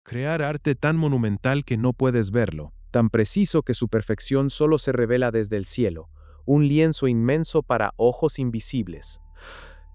Crear arte tan monumental que no puedes verlo, tan preciso que su perfección solo se revela desde el cielo, un lienzo inmenso para ojos invisibles.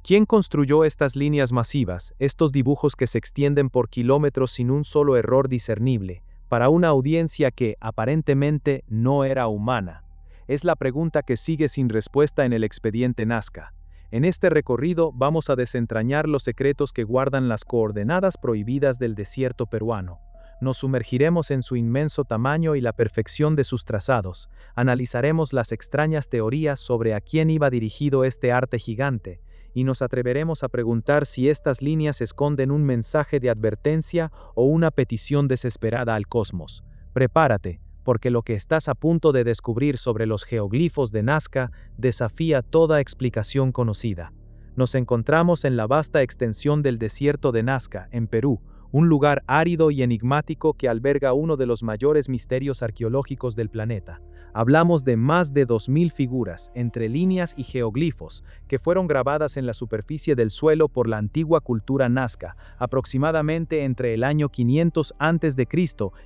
¿Quién construyó estas líneas masivas, estos dibujos que se extienden por kilómetros sin un solo error discernible, para una audiencia que, aparentemente, no era humana? Es la pregunta que sigue sin respuesta en el expediente Nazca. En este recorrido vamos a desentrañar los secretos que guardan las coordenadas prohibidas del desierto peruano. Nos sumergiremos en su inmenso tamaño y la perfección de sus trazados. Analizaremos las extrañas teorías sobre a quién iba dirigido este arte gigante, y nos atreveremos a preguntar si estas líneas esconden un mensaje de advertencia o una petición desesperada al cosmos. Prepárate, porque lo que estás a punto de descubrir sobre los geoglifos de Nazca desafía toda explicación conocida. Nos encontramos en la vasta extensión del desierto de Nazca, en Perú, un lugar árido y enigmático que alberga uno de los mayores misterios arqueológicos del planeta. Hablamos de más de 2000 figuras, entre líneas y geoglifos, que fueron grabadas en la superficie del suelo por la antigua cultura Nazca, aproximadamente entre el año 500 a.C.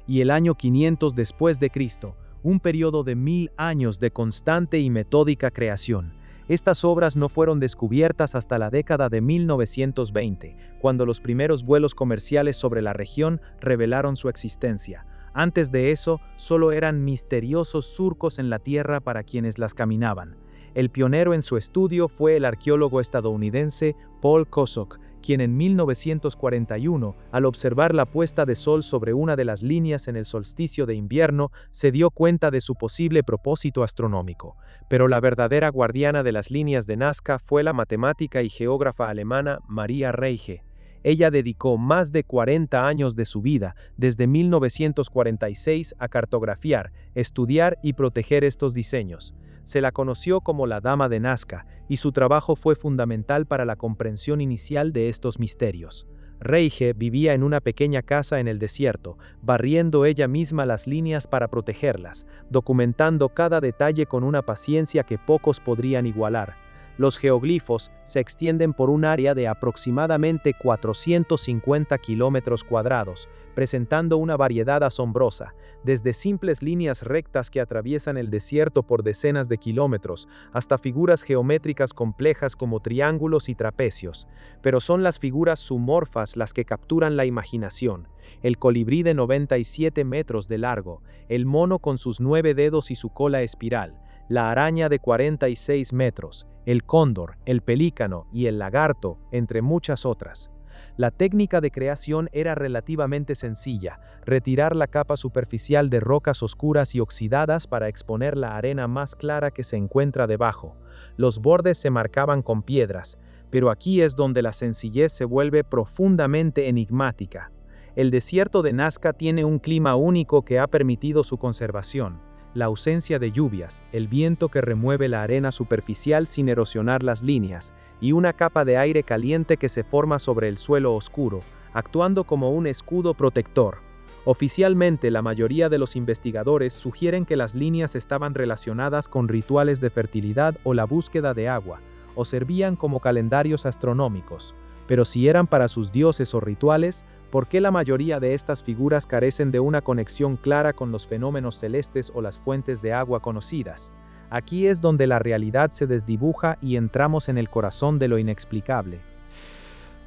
y el año 500 después de Cristo, un periodo de 1000 años de constante y metódica creación. Estas obras no fueron descubiertas hasta la década de 1920, cuando los primeros vuelos comerciales sobre la región revelaron su existencia. Antes de eso, solo eran misteriosos surcos en la tierra para quienes las caminaban. El pionero en su estudio fue el arqueólogo estadounidense Paul Kosok, quien en 1941, al observar la puesta de sol sobre una de las líneas en el solsticio de invierno, se dio cuenta de su posible propósito astronómico. Pero la verdadera guardiana de las líneas de Nazca fue la matemática y geógrafa alemana Maria Reiche. Ella dedicó más de 40 años de su vida, desde 1946, a cartografiar, estudiar y proteger estos diseños. Se la conoció como la Dama de Nazca, y su trabajo fue fundamental para la comprensión inicial de estos misterios. Reiche vivía en una pequeña casa en el desierto, barriendo ella misma las líneas para protegerlas, documentando cada detalle con una paciencia que pocos podrían igualar. Los geoglifos se extienden por un área de aproximadamente 450 kilómetros cuadrados, presentando una variedad asombrosa, desde simples líneas rectas que atraviesan el desierto por decenas de kilómetros, hasta figuras geométricas complejas como triángulos y trapecios. Pero son las figuras zoomorfas las que capturan la imaginación. El colibrí de 97 metros de largo, el mono con sus 9 dedos y su cola espiral, la araña de 46 metros, el cóndor, el pelícano y el lagarto, entre muchas otras. La técnica de creación era relativamente sencilla: retirar la capa superficial de rocas oscuras y oxidadas para exponer la arena más clara que se encuentra debajo. Los bordes se marcaban con piedras, pero aquí es donde la sencillez se vuelve profundamente enigmática. El desierto de Nazca tiene un clima único que ha permitido su conservación. La ausencia de lluvias, el viento que remueve la arena superficial sin erosionar las líneas, y una capa de aire caliente que se forma sobre el suelo oscuro, actuando como un escudo protector. Oficialmente, la mayoría de los investigadores sugieren que las líneas estaban relacionadas con rituales de fertilidad o la búsqueda de agua, o servían como calendarios astronómicos. Pero si eran para sus dioses o rituales, ¿por qué la mayoría de estas figuras carecen de una conexión clara con los fenómenos celestes o las fuentes de agua conocidas? Aquí es donde la realidad se desdibuja y entramos en el corazón de lo inexplicable.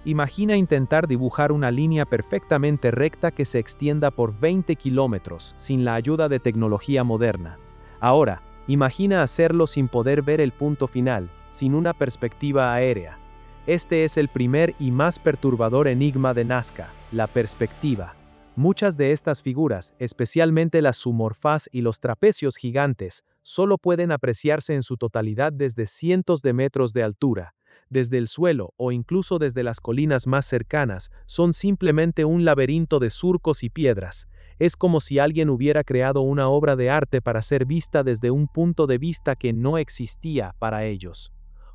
Imagina intentar dibujar una línea perfectamente recta que se extienda por 20 kilómetros, sin la ayuda de tecnología moderna. Ahora, imagina hacerlo sin poder ver el punto final, sin una perspectiva aérea. Este es el primer y más perturbador enigma de Nazca, la perspectiva. Muchas de estas figuras, especialmente las zoomorfas y los trapecios gigantes, solo pueden apreciarse en su totalidad desde cientos de metros de altura. Desde el suelo o incluso desde las colinas más cercanas, son simplemente un laberinto de surcos y piedras. Es como si alguien hubiera creado una obra de arte para ser vista desde un punto de vista que no existía para ellos.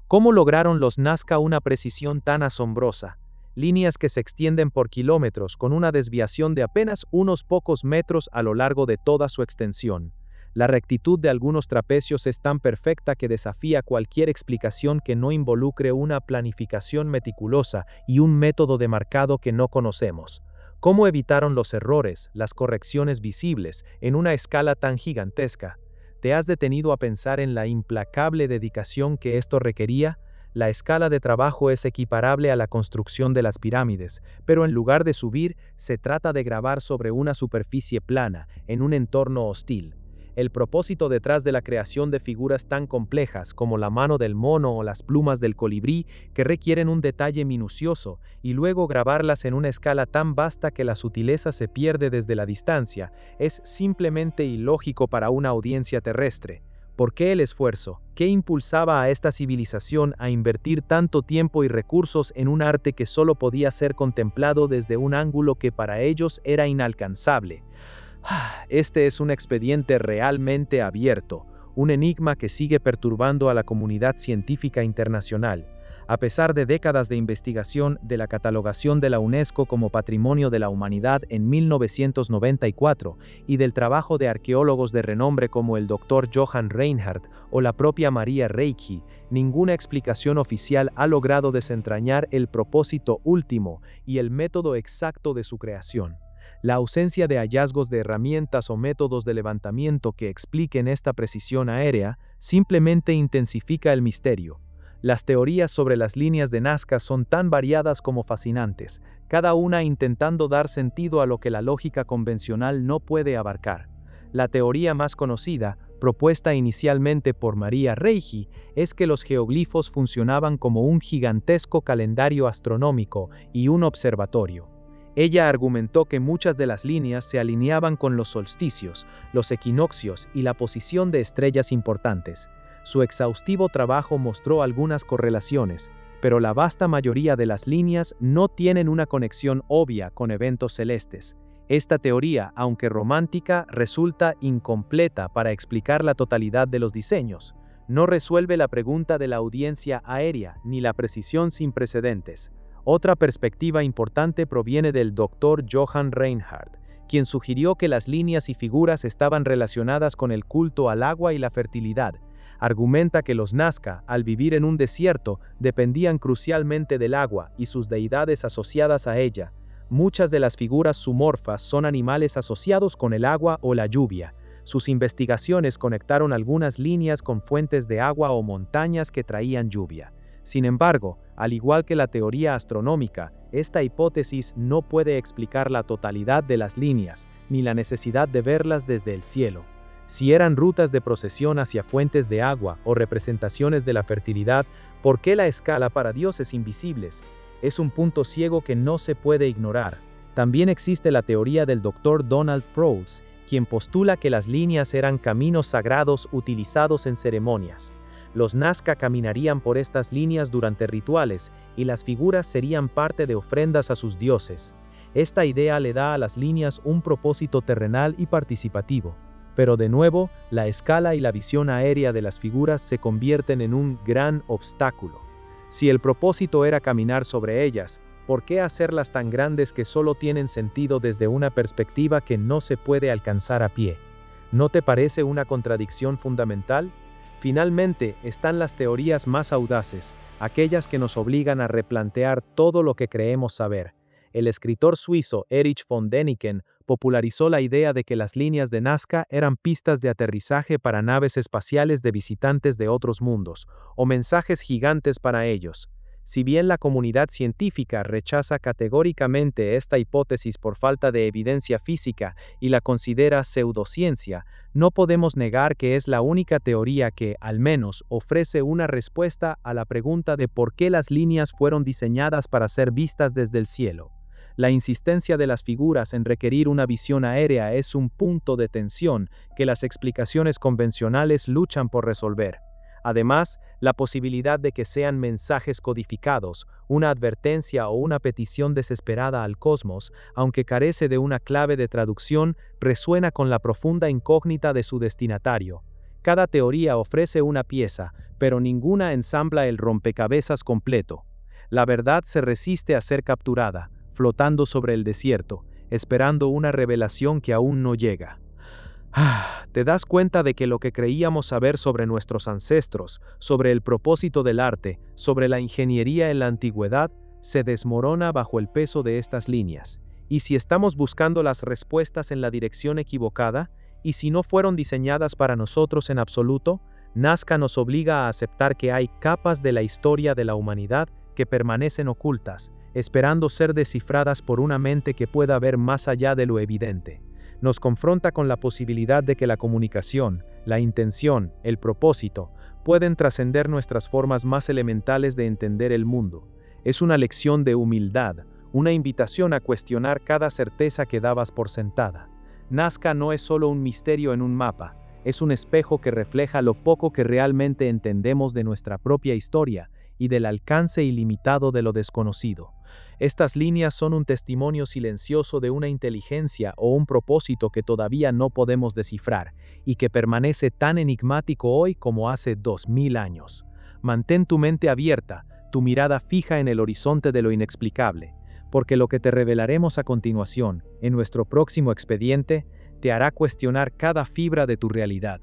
¿Cómo lograron los Nazca una precisión tan asombrosa? Líneas que se extienden por kilómetros con una desviación de apenas unos pocos metros a lo largo de toda su extensión. La rectitud de algunos trapecios es tan perfecta que desafía cualquier explicación que no involucre una planificación meticulosa y un método de marcado que no conocemos. ¿Cómo evitaron los errores, las correcciones visibles, en una escala tan gigantesca? ¿Te has detenido a pensar en la implacable dedicación que esto requería? La escala de trabajo es equiparable a la construcción de las pirámides, pero en lugar de subir, se trata de grabar sobre una superficie plana, en un entorno hostil. El propósito detrás de la creación de figuras tan complejas como la mano del mono o las plumas del colibrí, que requieren un detalle minucioso, y luego grabarlas en una escala tan vasta que la sutileza se pierde desde la distancia, es simplemente ilógico para una audiencia terrestre. ¿Por qué el esfuerzo? ¿Qué impulsaba a esta civilización a invertir tanto tiempo y recursos en un arte que solo podía ser contemplado desde un ángulo que para ellos era inalcanzable? Este es un expediente realmente abierto, un enigma que sigue perturbando a la comunidad científica internacional. A pesar de décadas de investigación, de la catalogación de la UNESCO como Patrimonio de la Humanidad en 1994 y del trabajo de arqueólogos de renombre como el Dr. Johann Reinhardt o la propia Maria Reiki, ninguna explicación oficial ha logrado desentrañar el propósito último y el método exacto de su creación. La ausencia de hallazgos de herramientas o métodos de levantamiento que expliquen esta precisión aérea simplemente intensifica el misterio. Las teorías sobre las líneas de Nazca son tan variadas como fascinantes, cada una intentando dar sentido a lo que la lógica convencional no puede abarcar. La teoría más conocida, propuesta inicialmente por Maria Reiki, es que los geoglifos funcionaban como un gigantesco calendario astronómico y un observatorio. Ella argumentó que muchas de las líneas se alineaban con los solsticios, los equinoccios y la posición de estrellas importantes. Su exhaustivo trabajo mostró algunas correlaciones, pero la vasta mayoría de las líneas no tienen una conexión obvia con eventos celestes. Esta teoría, aunque romántica, resulta incompleta para explicar la totalidad de los diseños. No resuelve la pregunta de la audiencia aérea ni la precisión sin precedentes. Otra perspectiva importante proviene del Dr. Johann Reinhardt, quien sugirió que las líneas y figuras estaban relacionadas con el culto al agua y la fertilidad. Argumenta que los Nazca, al vivir en un desierto, dependían crucialmente del agua y sus deidades asociadas a ella. Muchas de las figuras zoomorfas son animales asociados con el agua o la lluvia. Sus investigaciones conectaron algunas líneas con fuentes de agua o montañas que traían lluvia. Sin embargo, al igual que la teoría astronómica, esta hipótesis no puede explicar la totalidad de las líneas, ni la necesidad de verlas desde el cielo. Si eran rutas de procesión hacia fuentes de agua o representaciones de la fertilidad, ¿por qué la escala para dioses invisibles? Es un punto ciego que no se puede ignorar. También existe la teoría del Dr. Donald Proulx, quien postula que las líneas eran caminos sagrados utilizados en ceremonias. Los Nazca caminarían por estas líneas durante rituales y las figuras serían parte de ofrendas a sus dioses. Esta idea le da a las líneas un propósito terrenal y participativo. Pero de nuevo, la escala y la visión aérea de las figuras se convierten en un gran obstáculo. Si el propósito era caminar sobre ellas, ¿por qué hacerlas tan grandes que solo tienen sentido desde una perspectiva que no se puede alcanzar a pie? ¿No te parece una contradicción fundamental? Finalmente, están las teorías más audaces, aquellas que nos obligan a replantear todo lo que creemos saber. El escritor suizo Erich von Däniken popularizó la idea de que las líneas de Nazca eran pistas de aterrizaje para naves espaciales de visitantes de otros mundos, o mensajes gigantes para ellos. Si bien la comunidad científica rechaza categóricamente esta hipótesis por falta de evidencia física y la considera pseudociencia, no podemos negar que es la única teoría que, al menos, ofrece una respuesta a la pregunta de por qué las líneas fueron diseñadas para ser vistas desde el cielo. La insistencia de las figuras en requerir una visión aérea es un punto de tensión que las explicaciones convencionales luchan por resolver. Además, la posibilidad de que sean mensajes codificados, una advertencia o una petición desesperada al cosmos, aunque carece de una clave de traducción, resuena con la profunda incógnita de su destinatario. Cada teoría ofrece una pieza, pero ninguna ensambla el rompecabezas completo. La verdad se resiste a ser capturada, flotando sobre el desierto, esperando una revelación que aún no llega. ¿Te das cuenta de que lo que creíamos saber sobre nuestros ancestros, sobre el propósito del arte, sobre la ingeniería en la antigüedad, se desmorona bajo el peso de estas líneas? ¿Y si estamos buscando las respuestas en la dirección equivocada? ¿Y si no fueron diseñadas para nosotros en absoluto? Nazca nos obliga a aceptar que hay capas de la historia de la humanidad que permanecen ocultas, esperando ser descifradas por una mente que pueda ver más allá de lo evidente. Nos confronta con la posibilidad de que la comunicación, la intención, el propósito, pueden trascender nuestras formas más elementales de entender el mundo. Es una lección de humildad, una invitación a cuestionar cada certeza que dabas por sentada. Nazca no es solo un misterio en un mapa, es un espejo que refleja lo poco que realmente entendemos de nuestra propia historia y del alcance ilimitado de lo desconocido. Estas líneas son un testimonio silencioso de una inteligencia o un propósito que todavía no podemos descifrar y que permanece tan enigmático hoy como hace 2000 años. Mantén tu mente abierta, tu mirada fija en el horizonte de lo inexplicable, porque lo que te revelaremos a continuación, en nuestro próximo expediente, te hará cuestionar cada fibra de tu realidad.